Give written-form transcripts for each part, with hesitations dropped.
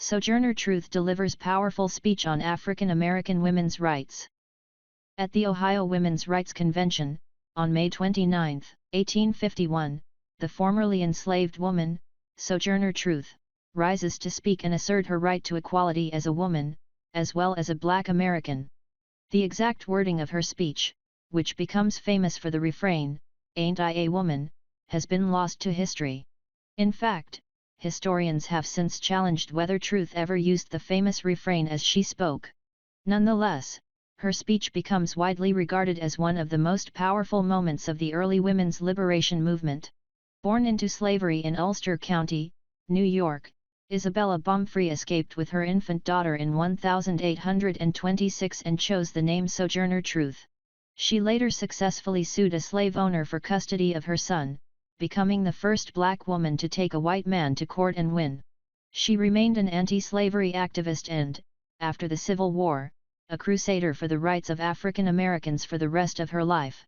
Sojourner Truth delivers powerful speech on African American women's rights. At the Ohio Women's Rights Convention, on May 29, 1851, the formerly enslaved woman, Sojourner Truth, rises to speak and assert her right to equality as a woman, as well as a Black American. The exact wording of her speech, which becomes famous for the refrain, "Ain't I a woman?" has been lost to history. In fact, historians have since challenged whether Truth ever used the famous refrain as she spoke. Nonetheless, her speech becomes widely regarded as one of the most powerful moments of the early women's liberation movement. Born into slavery in Ulster County, New York, Isabella Baumfree escaped with her infant daughter in 1826 and chose the name Sojourner Truth. She later successfully sued a slave owner for custody of her son, becoming the first Black woman to take a white man to court and win. She remained an anti-slavery activist and, after the Civil War, a crusader for the rights of African Americans for the rest of her life.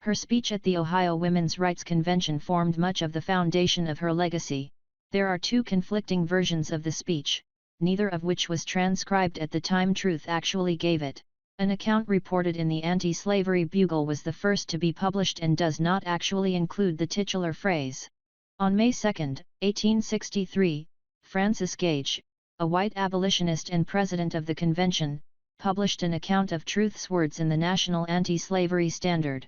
Her speech at the Ohio Women's Rights Convention formed much of the foundation of her legacy. There are two conflicting versions of the speech, neither of which was transcribed at the time Truth actually gave it. An account reported in the Anti-Slavery Bugle was the first to be published and does not actually include the titular phrase. On May 2, 1863, Francis Gage, a white abolitionist and president of the convention, published an account of Truth's words in the National Anti-Slavery Standard.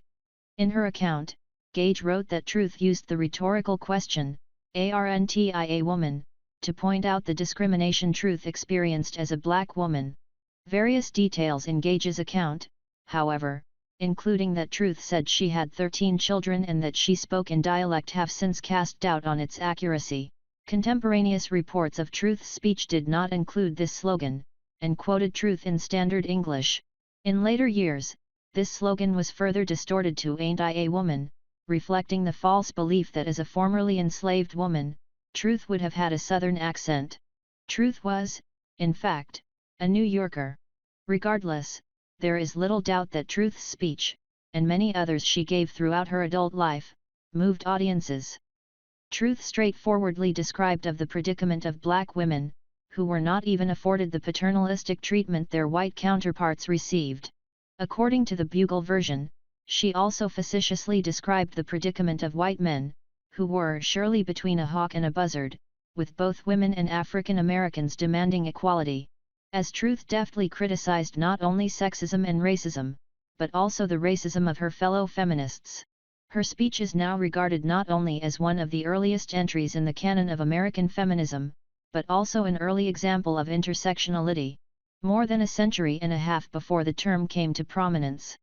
In her account, Gage wrote that Truth used the rhetorical question, "Aren't I a woman?" to point out the discrimination Truth experienced as a Black woman. Various details in Gage's account, however, including that Truth said she had 13 children and that she spoke in dialect, have since cast doubt on its accuracy. Contemporaneous reports of Truth's speech did not include this slogan, and quoted Truth in standard English. In later years, this slogan was further distorted to "Ain't I a woman?", reflecting the false belief that as a formerly enslaved woman, Truth would have had a Southern accent. Truth was, in fact, a New Yorker. Regardless, there is little doubt that Truth's speech, and many others she gave throughout her adult life, moved audiences. Truth straightforwardly described of the predicament of Black women, who were not even afforded the paternalistic treatment their white counterparts received. According to the Bugle version, she also facetiously described the predicament of white men, who were surely between a hawk and a buzzard, with both women and African Americans demanding equality. As Truth deftly criticized not only sexism and racism, but also the racism of her fellow feminists. Her speech is now regarded not only as one of the earliest entries in the canon of American feminism, but also an early example of intersectionality. More than a century and a half before the term came to prominence,